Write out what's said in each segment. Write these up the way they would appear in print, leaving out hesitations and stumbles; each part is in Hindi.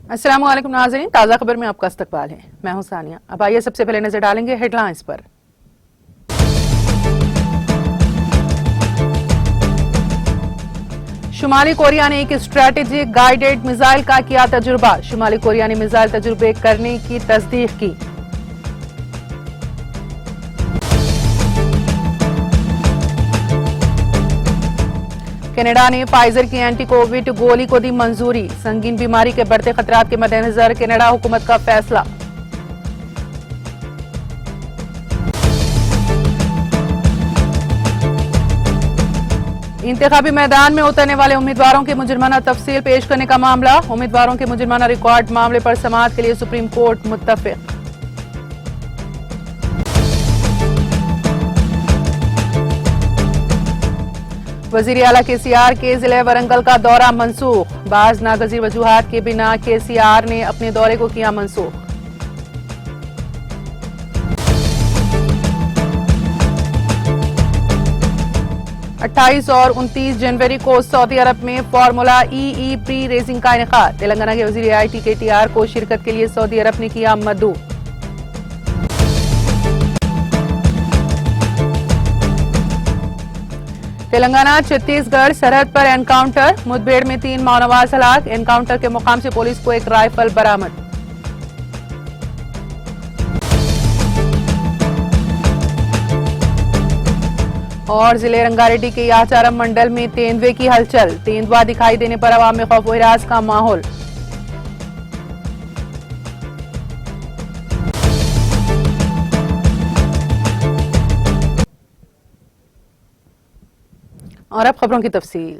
अस्सलाम वालेकुम नाज़रीन, ताज़ा खबर में आपका इस्तकबाल है। मैं हूं सानिया। अब आइए सबसे पहले नजर डालेंगे हेडलाइंस पर। शुमाली कोरिया ने एक स्ट्रैटेजिक गाइडेड मिसाइल का किया तजुर्बा। शुमाली कोरिया ने मिसाइल तजुर्बे करने की तस्दीक की। कनाडा ने फाइजर की एंटी कोविड गोली को दी मंजूरी। संगीन बीमारी के बढ़ते खतरात के मद्देनजर कनाडा हुकूमत का फैसला। इंतखाबी मैदान में उतरने वाले उम्मीदवारों की मुजरमाना तफसील पेश करने का मामला। उम्मीदवारों के मुजरमाना रिकॉर्ड मामले पर समाअत के लिए सुप्रीम कोर्ट मुत्तफिक। वजीर आला केसीआर के जिले वरंगल का दौरा मनसूख। बाज नागजीर वजूहात के बिना केसीआर ने अपने दौरे को किया मनसूख। अट्ठाईस और 29 जनवरी को सऊदी अरब में फार्मूला ई प्री रेसिंग का इनेकाद। तेलंगाना के वजीर आईटी केटीआर को शिरकत के लिए सऊदी अरब ने किया मदऊ। तेलंगाना छत्तीसगढ़ सरहद पर एनकाउंटर। मुठभेड़ में 3 माओनवाज हलाक। एनकाउंटर के मुकाम से पुलिस को एक राइफल बरामद। और जिले रंगारेड्डी के याचारम मंडल में तेंदुए की हलचल। तेंदुआ दिखाई देने पर अवाम में खौफ व हिरास का माहौल। और अब खबरों की तफसील।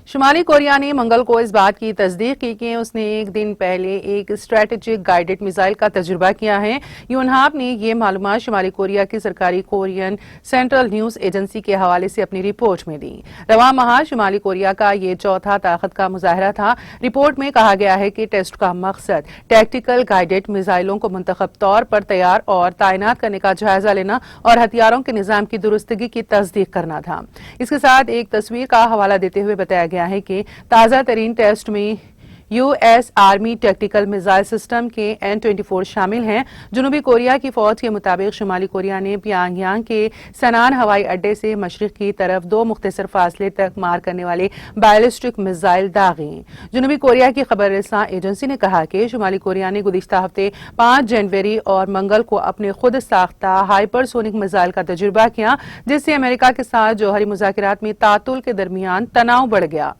शुमाली कोरिया ने मंगल को इस बात की तस्दीक की कि उसने एक दिन पहले एक स्ट्रैटेजिक गाइडेड मिसाइल का तजुर्बा किया है। यूनहाप ने यह मालूमात शुमाली कोरिया की सरकारी कोरियन सेंट्रल न्यूज एजेंसी के हवाले से अपनी रिपोर्ट में दी। रवां माह शुमाली कोरिया का यह चौथा ताकत का मुजाहरा था। रिपोर्ट में कहा गया है कि टेस्ट का मकसद टैक्टिकल गाइडेड मिसाइलों को मुंतखब तौर पर तैयार और तैनात करने का जायजा लेना और हथियारों के निजाम की दुरुस्तगी की तस्दीक करना था। इसके साथ एक तस्वीर का हवाला देते हुए बताया गया है कि ताजा तरीन टेस्ट में US army tactical missile system के N-24 शामिल हैं। जनूबी कोरिया की फौज के मुताबिक शुमाली कोरिया ने प्यांगयांग के सनान हवाई अड्डे से मशरिक की तरफ 2 मुख्तसर फासले तक मार करने वाले बैलिस्टिक मिसाइल दागे। जनूबी कोरिया की खबर रसां एजेंसी ने कहा कि शुमाली कोरिया ने गुज़िश्ता हफ्ते 5 जनवरी और मंगल को अपने खुद साख्ता हाइपरसोनिक मिसाइल का तजुर्बा किया, जिससे अमेरिका के साथ जौहरी मुज़ाकरात में तातुल के दरमियान तनाव बढ़ गया।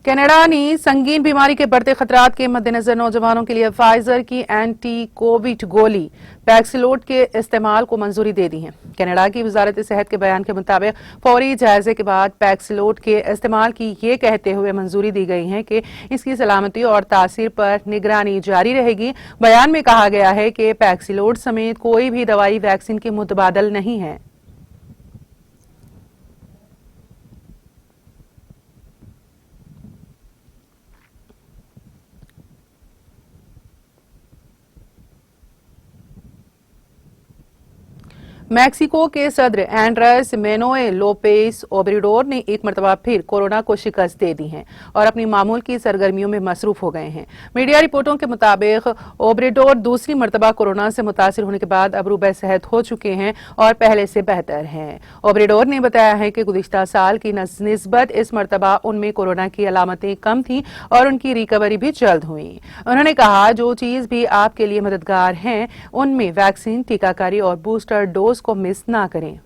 कनाडा ने संगीन बीमारी के बढ़ते खतरात के मद्देनजर नौजवानों के लिए फाइजर की एंटी कोविड गोली पैक्सिलोड के इस्तेमाल को मंजूरी दे दी है। कनाडा की वजारत सेहत के बयान के मुताबिक फौरी जायजे के बाद पैक्सिलोड के इस्तेमाल की ये कहते हुए मंजूरी दी गई है कि इसकी सलामती और तासीर पर निगरानी जारी रहेगी। बयान में कहा गया है कि पैक्सिलोड समेत कोई भी दवाई वैक्सीन की मुतबादल नहीं है। मैक्सिको के सदर एंड्रेस मेनोए लोपेस ओब्रेडोर ने एक मरतबा फिर कोरोना को शिकस्त दे दी है और अपनी मामूल की सरगर्मियों में मसरूफ हो गए हैं। मीडिया रिपोर्टों के मुताबिक ओब्रेडोर दूसरी मरतबा कोरोना से मुतासिर होने के बाद अब रूबे सेहत हो चुके हैं और पहले से बेहतर हैं। ओब्रेडोर ने बताया है कि गुज़िश्ता साल की निस्बत इस मरतबा उनमें कोरोना की अलामतें कम थीं और उनकी रिकवरी भी जल्द हुई। उन्होंने कहा, जो चीज भी आपके लिए मददगार हैं उनमें वैक्सीन, टीकाकारी और बूस्टर डोज को मिस ना करें।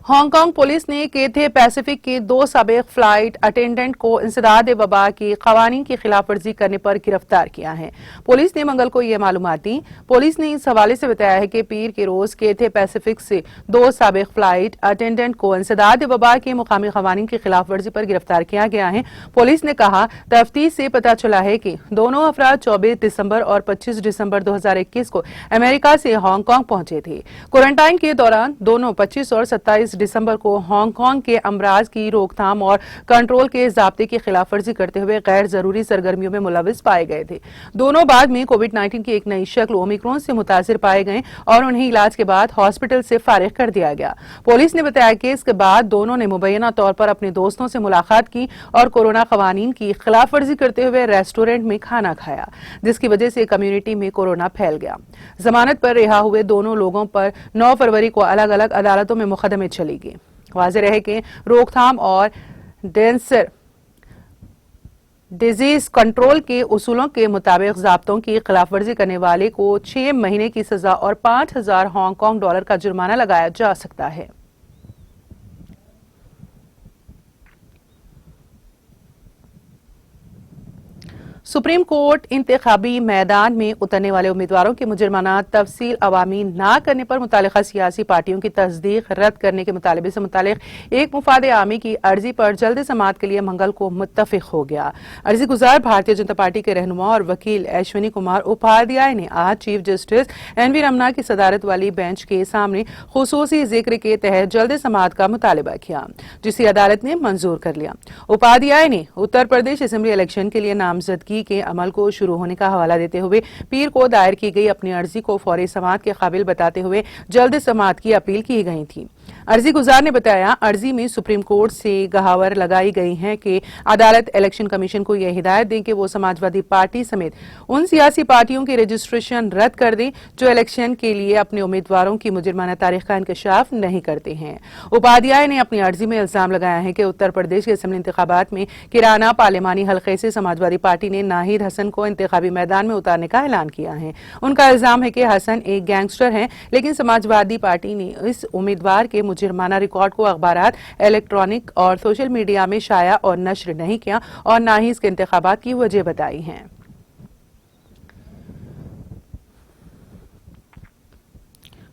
हांगकांग पुलिस ने केथे पैसिफिक के 2 साबिक फ्लाइट अटेंडेंट को इंसदाद वबा की कवानीन की खिलाफ वर्जी करने पर गिरफ्तार किया है। पुलिस ने मंगल को यह मालूमात दी। पुलिस ने इस हवाले से बताया है कि पीर के रोज केथे पैसिफिक से 2 साबिक फ्लाइट अटेंडेंट को इंसदाद वबा के मुकामी कवानीन की खिलाफ वर्जी पर गिरफ्तार किया गया है। पुलिस ने कहा, तफ्तीश से पता चला है कि दोनों अफराद 24 दिसंबर और 25 दिसंबर 2021 को अमेरिका से हांगकांग पहुंचे थे। क्वारंटाइन के दौरान दोनों 25 और 27 22 दिसंबर को हांगकांग के अमराज की रोकथाम और कंट्रोल के ज़ाब्ते की खिलाफवर्जी करते हुए गैर जरूरी सरगर्मियों में मुलविस पाए गए थे। दोनों बाद में कोविड-19 की एक नई शक्ल ओमिक्रॉन से मुतासिर पाए गए और उन्हें इलाज के बाद हॉस्पिटल से फारिग कर दिया गया। पुलिस ने बताया कि इसके बाद दोनों ने मुबैना तौर पर अपने दोस्तों से मुलाकात की और कोरोना कवानीन की खिलाफवर्जी करते हुए रेस्टोरेंट में खाना खाया, जिसकी वजह से कम्युनिटी में कोरोना फैल गया। जमानत पर रिहा हुए दोनों लोगों पर 9 फरवरी को अलग अलग अदालतों में मुकदमे चलेंगे। वाज़ेह रहे कि रोकथाम और डेंसर डिजीज कंट्रोल के उसूलों के मुताबिक ज़ाब्तों की खिलाफवर्जी करने वाले को 6 महीने की सजा और 5,000 हांगकांग डॉलर का जुर्माना लगाया जा सकता है। सुप्रीम कोर्ट इंतखाबी मैदान में उतरने वाले उम्मीदवारों की मुजरमाना तफसील अवामी ना करने पर मुतालिका सियासी पार्टियों की तस्दीक रद्द करने के मुतालबे से मुतालिक एक मुफाद आमी की अर्जी पर जल्द समाअत के लिए मंगल को मुत्तफिक हो गया। अर्जी गुजार भारतीय जनता पार्टी के रहनुमा और वकील अश्विनी कुमार उपाध्याय ने आज चीफ जस्टिस NV रमना की सदारत वाली बेंच के सामने खुसूसी जिक्र के तहत जल्द समाअत का मुतालबा किया, जिसे अदालत ने मंजूर कर लिया। उपाध्याय ने उत्तर प्रदेश असेंबली इलेक्शन के लिए नामजदगी के अमल को शुरू होने का हवाला देते हुए पीर को दायर की गई अपनी अर्जी को फौरी समाअत के काबिल बताते हुए जल्द समाअत की अपील की गई थी। अर्जी गुजार ने बताया, अर्जी में सुप्रीम कोर्ट से गहावर लगाई गई है कि अदालत इलेक्शन कमीशन को यह हिदायत दें कि वो समाजवादी पार्टी समेत उन सियासी पार्टियों की रजिस्ट्रेशन रद्द कर दें जो इलेक्शन के लिए अपने उम्मीदवारों की मुजरमाना तारीख का इंकशाफ नहीं करते हैं। उपाध्याय ने अपनी अर्जी में इल्जाम लगाया है कि उत्तर प्रदेश के असेंबली इंतखाबात में किराना पार्लिमानी हल्के से समाजवादी पार्टी ने नाहिद हसन को इंतखाबी मैदान में उतारने का ऐलान किया है। उनका इल्जाम है कि हसन एक गैंगस्टर है, लेकिन समाजवादी पार्टी ने इस उम्मीदवार के मुजरमाना रिकॉर्ड को अखबारात, इलेक्ट्रॉनिक और सोशल मीडिया में शाया और नश्र नहीं किया और न ही इसके इंतखाबात की वजह बताई है।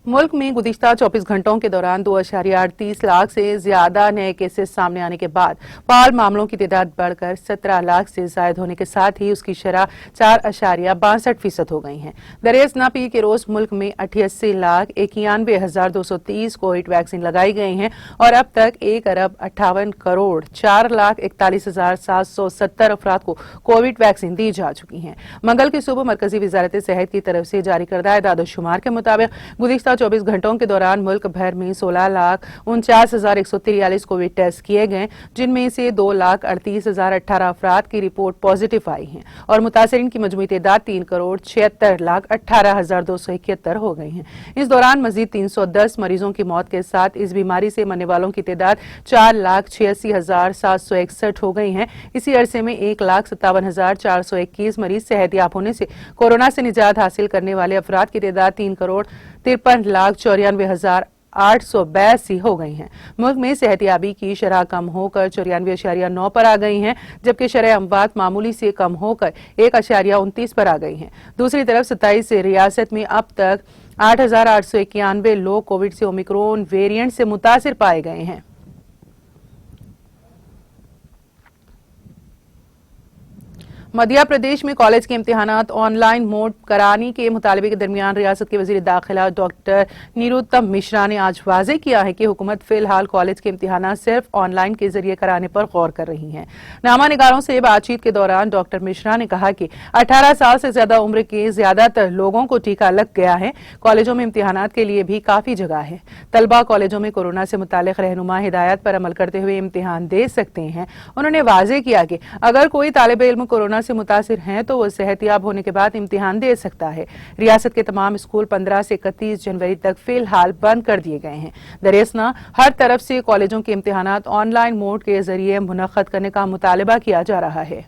मुल्क में गुज़िश्ता 24 घंटों के दौरान 2.38 लाख से ज्यादा नए केसेस सामने आने के बाद फाल मामलों की तादाद बढ़कर 17 लाख से जायद होने के साथ ही उसकी शरह 4.62% हो गई है। दरियास्ना पीर के रोज मुल्क में 88,91,230 कोविड वैक्सीन लगाई गई हैं और अब तक 1,58,4,41,770 अफराद को कोविड वैक्सीन दी जा चुकी है। मंगल की सुबह मरकजी वजारत सेहत की तरफ से जारी करदा एदाद-ओ-शुमार के मुताबिक गुज़िश्ता 24 घंटों के दौरान मुल्क भर में 16,49,143 कोविड टेस्ट किए गए, जिनमें से 2,38,018 अफराद की रिपोर्ट पॉजिटिव आई है और मुतासरीन की मजमूई तादाद 3,76,18,271 हो गई है। इस दौरान मजीद 310 मरीजों की मौत के साथ इस बीमारी से मरने वालों की तादाद 4,86,761 हो गई है। इसी अरसे में 1,57,421 मरीज सेहतयाब होने से कोरोना से निजात हासिल करने वाले अफराद की तादाद 3,53,94,882 हो गई हैं। मुल्क में सेहतयाबी की शरह कम होकर 94.9 पर आ गई है, जबकि शरह अमवात मामूली से कम होकर 1.29 पर आ गई है। दूसरी तरफ 27 रियासत में अब तक 8,891 लोग कोविड से ओमिक्रॉन वेरिएंट से मुतासिर पाए गए हैं। मध्य प्रदेश में कॉलेज के इम्तिहानात ऑनलाइन मोड कराने के मुतालबे के दरमियान रियासत के वजीर दाखिला डॉक्टर निरुत्तम मिश्रा ने आज वाज़ेह किया है कि हुकूमत फिलहाल कॉलेज के इम्तिहानात सिर्फ ऑनलाइन के जरिए कराने पर गौर कर रही है। नामा निगारों से बातचीत के दौरान डॉक्टर मिश्रा ने कहा कि 18 साल से ज्यादा उम्र के ज्यादातर लोगों को टीका लग गया है। कॉलेजों में इम्तिहानात के लिए भी काफी जगह है। तलबा कॉलेजों में कोरोना से मुतालिक रहनुमा हिदायत पर अमल करते हुए इम्तिहान दे सकते हैं। उन्होंने वाज़ेह किया कि अगर कोई तालिब इल्म कोरोना से मुतासिर हैं तो वो सेहतयाब होने के बाद इम्तिहान दे सकता है। रियासत के तमाम स्कूल 15 से 31 जनवरी तक फिलहाल बंद कर दिए गए हैं। दरियास्ना हर तरफ से कॉलेजों के इम्तिहानात ऑनलाइन मोड के जरिए मुनक्कद करने का मुतालबा किया जा रहा है।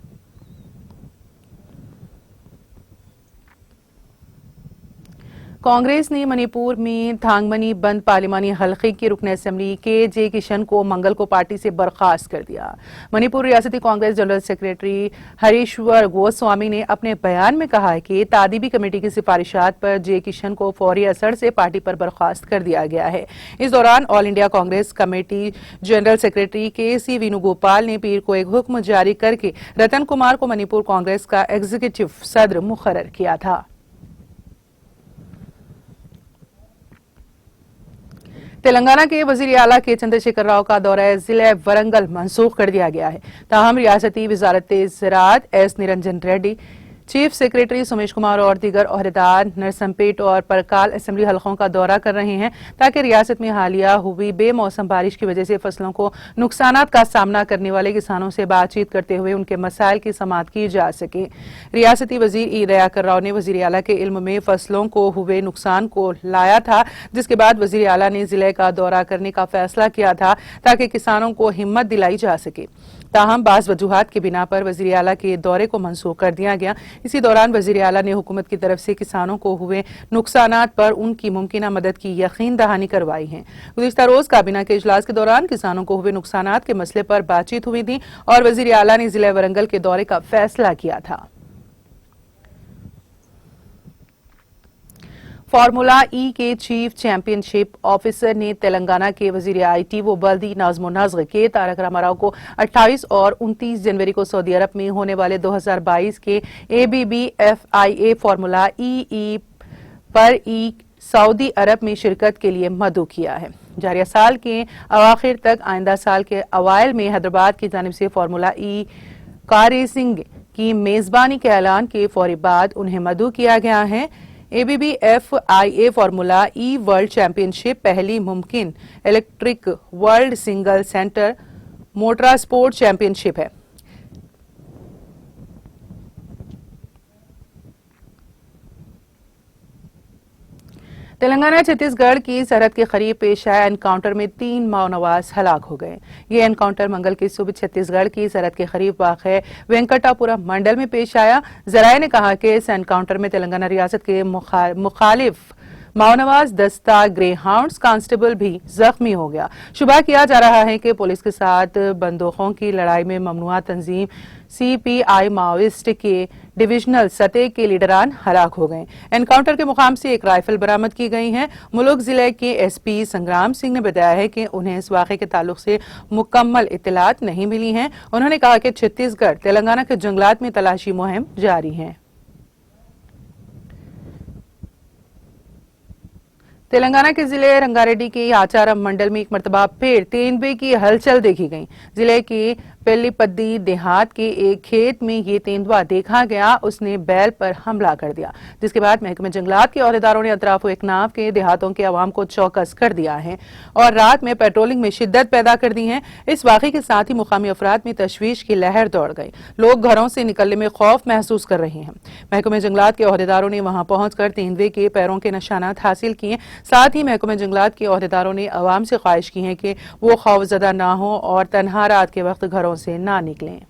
कांग्रेस ने मणिपुर में थांगमनी बंद पार्लिमानी हल्के के रुकन असेंबली KJ किशन को मंगल को पार्टी से बर्खास्त कर दिया। मणिपुर रियासती कांग्रेस जनरल सेक्रेटरी हरीश्वर गोस्वामी ने अपने बयान में कहा है कि तादीबी कमेटी की सिफारिशात पर J किशन को फौरी असर से पार्टी पर बर्खास्त कर दिया गया है। इस दौरान all India Congress committee general secretary KC Venugopal ने पीर को एक हुक्म जारी करके रतन कुमार को मणिपुर कांग्रेस का एग्जीक्यूटिव सदर मुकर्रर किया था। तेलंगाना के वजीर आला के चंद्रशेखर राव का दौरा जिले वरंगल मंसूख कर दिया गया है। ताहम रियासती वजारत ज़राअत S Niranjan Reddy, chief secretary Sumesh Kumar और दीगर ओहदेदार नरसमपेट और परकाल असेंबली हलकों का दौरा कर रहे हैं ताकि रियासत में हालिया हुई बेमौसम बारिश की वजह से फसलों को नुकसानात का सामना करने वाले किसानों से बातचीत करते हुए उनके मसाइल की समाअत की जा सके। रियासती वजीर ई दयाकर राव ने वजीर आला के इल्म में फसलों को हुए नुकसान को लाया था, जिसके बाद वजीर आला ने जिले का दौरा करने का फैसला किया था ताकि किसानों को हिम्मत दिलाई जा सके। ताहम बाज़ वजूहात की बिना पर वजीर आला के दौरे को मनसूख कर दिया गया। इसी दौरान वजीर आला ने हुकूमत की तरफ से किसानों को हुए नुकसानात पर उनकी मुमकिन मदद की यकीन दहानी करवाई है। गुज़िश्ता रोज काबीना के इजलास के दौरान किसानों को हुए नुकसानात के मसले पर बातचीत हुई थी और वजीर आला ने जिले वरंगल के दौरे का फैसला किया था। फार्मूला ई के चीफ चैंपियनशिप ऑफिसर ने तेलंगाना के वजीर IT व बल्दी नाज़्म नज़्र के तारक रामाराव को 28 और 29 जनवरी को सऊदी अरब में होने वाले 2022 के ABBFIA फार्मूला ई पर सऊदी अरब में शिरकत के लिए मदऊ किया है। जारिया साल के अवाखिर तक आइंदा साल के अवाइल में हैदराबाद की जानिब से फार्मूला ई कार रेसिंग की मेजबानी के ऐलान के फौरी बाद उन्हें मदऊ किया गया है। ABBFIA formula E world championship पहली मुमकिन electric world single centre motor sport championship है। तेलंगाना छत्तीसगढ़ की सरहद के करीब पेश आए एनकाउंटर में 3 माओनवाज हलाक हो गए। ये एनकाउंटर मंगल की सुबह छत्तीसगढ़ की सरहद के करीब वाक़े वेंकटापुरम मंडल में पेश आया। जराये ने कहा कि इस एनकाउंटर में तेलंगाना रियासत के मुखालिफ माओनवाज दस्ता ग्रे हाउंड्स कांस्टेबल भी जख्मी हो गया। शुबा किया जा रहा है कि पुलिस के साथ बंदूकों की लड़ाई में ममनुआ तंजीम CPI माओइस्ट के डिविजनल सतह के लीडरान हलाक हो गए। एनकाउंटर के मुकाम से एक राइफल बरामद की गई है। मुलुक जिले के SP संग्राम सिंह ने बताया है कि उन्हें इस वाक़े के ताल्लुक से मुकम्मल इत्तलात नहीं मिली हैं। उन्होंने कहा कि छत्तीसगढ़ तेलंगाना के जंगलात में तलाशी मुहिम जारी है। तेलंगाना के जिले रंगारेड्डी के आचारम मंडल में एक मरतबा फिर तेंदुए की हलचल देखी गई। जिले के पेल्लीपद्दी देहात के एक खेत में ये तेंदुआ देखा गया। उसने बैल पर हमला कर दिया, जिसके बाद महकमे जंगलात के अहदेदारों ने अतराफ एक नाव के देहातों के अवाम को चौकस कर दिया है और रात में पेट्रोलिंग में शिद्दत पैदा कर दी है। इस वाक़े के साथ ही मुकामी अफराद में तशवीश की लहर दौड़ गई। लोग घरों से निकलने में खौफ महसूस कर रहे हैं। महकमे जंगलात के अहदेदारों ने वहां पहुंचकर तेंदुए के पैरों के निशानात हासिल किए। साथ ही महकमे जंगलात के अहदेदारों ने अवाम से ख्वाहिश की है कि वो खौफजदा ना हो और तन्हा रात के वक्त घरों से ना निकलें।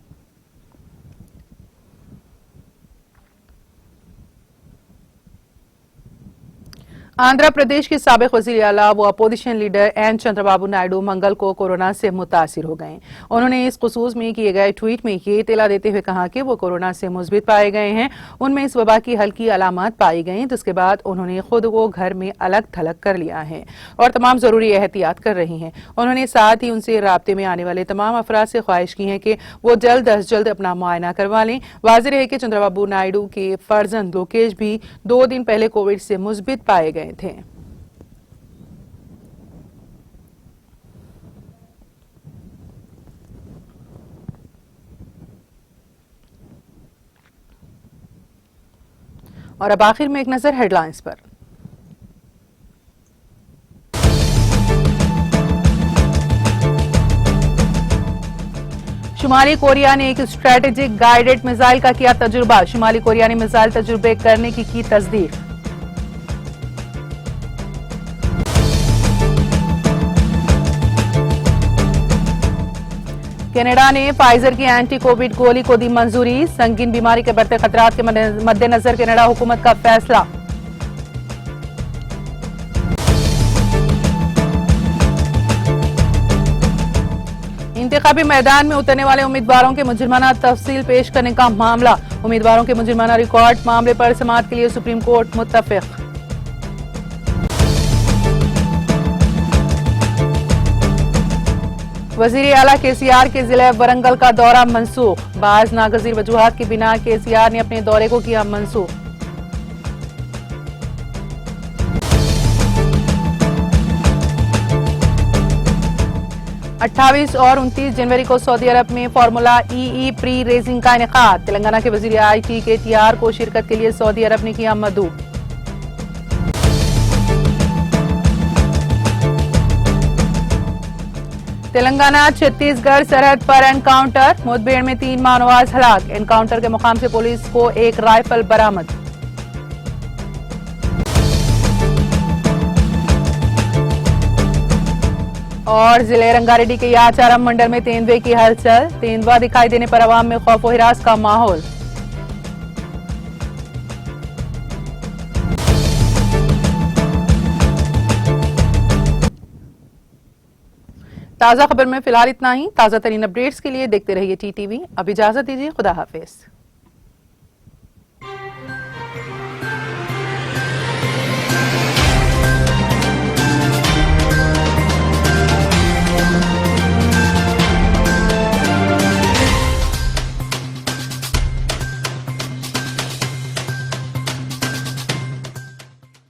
आंध्र प्रदेश के साबिक वज़ीर आला व opposition leader N Chandrababu Naidu मंगल को कोरोना से मुतासिर हो गए। उन्होंने इस खुसूस में किए गए ट्वीट में ये इत्तला देते हुए कहा कि वो कोरोना से मुस्बित पाए गए हैं। उनमें इस वबा की हल्की अलामत पाई गई, जिसके बाद उन्होंने खुद को घर में अलग थलग कर लिया है और तमाम जरूरी एहतियात कर रही हैं। उन्होंने साथ ही उनसे राब्ते में आने वाले तमाम अफराद से ख्वाहिश की है कि वो जल्द अज जल्द अपना मुआयना करवा लें। वाज़ेह है कि चंद्रबाबू नायडू के फर्जंद लोकेश भी 2 दिन पहले कोविड से मुस्बित पाए गए थे। और अब आखिर में एक नजर हेडलाइंस पर। शुमाली कोरिया ने एक स्ट्रेटेजिक गाइडेड मिसाइल का किया तजुर्बा। शुमाली कोरिया ने मिसाइल तजुर्बे करने की तस्दीक। कनाडा ने फाइजर की एंटी कोविड गोली को दी मंजूरी। संगीन बीमारी के बढ़ते खतरात के मद्देनजर कनाडा हुकूमत का फैसला। इंतखाबी मैदान में उतरने वाले उम्मीदवारों के मुजरिमाना तफसील पेश करने का मामला। उम्मीदवारों के मुजरिमाना रिकॉर्ड मामले पर समाअत के लिए सुप्रीम कोर्ट मुत्तफिक। वजीर आला KCR के जिले वरंगल का दौरा मनसूख। बाज नागजीर वजूहात की बिना KCR ने अपने दौरे को किया मनसूख। 28 और 29 जनवरी को सऊदी अरब में फार्मूला ई प्री रेसिंग का इनेकाद। तेलंगाना के वजीर IT KTR को शिरकत के लिए सऊदी अरब ने किया मदऊ। तेलंगाना छत्तीसगढ़ सरहद पर एनकाउंटर। मुठभेड़ में 3 मानवाज हलाक। एनकाउंटर के मुकाम से पुलिस को एक राइफल बरामद। और जिले रंगारेड्डी के याचारम मंडल में तेंदुए की हलचल। तेंदुआ दिखाई देने पर आवाम में खौफ व हिरास का माहौल। ताजा खबर में फिलहाल इतना ही। ताजा तरीन अपडेट्स के लिए देखते रहिए TTV। अब इजाजत दीजिए, खुदा हाफिज।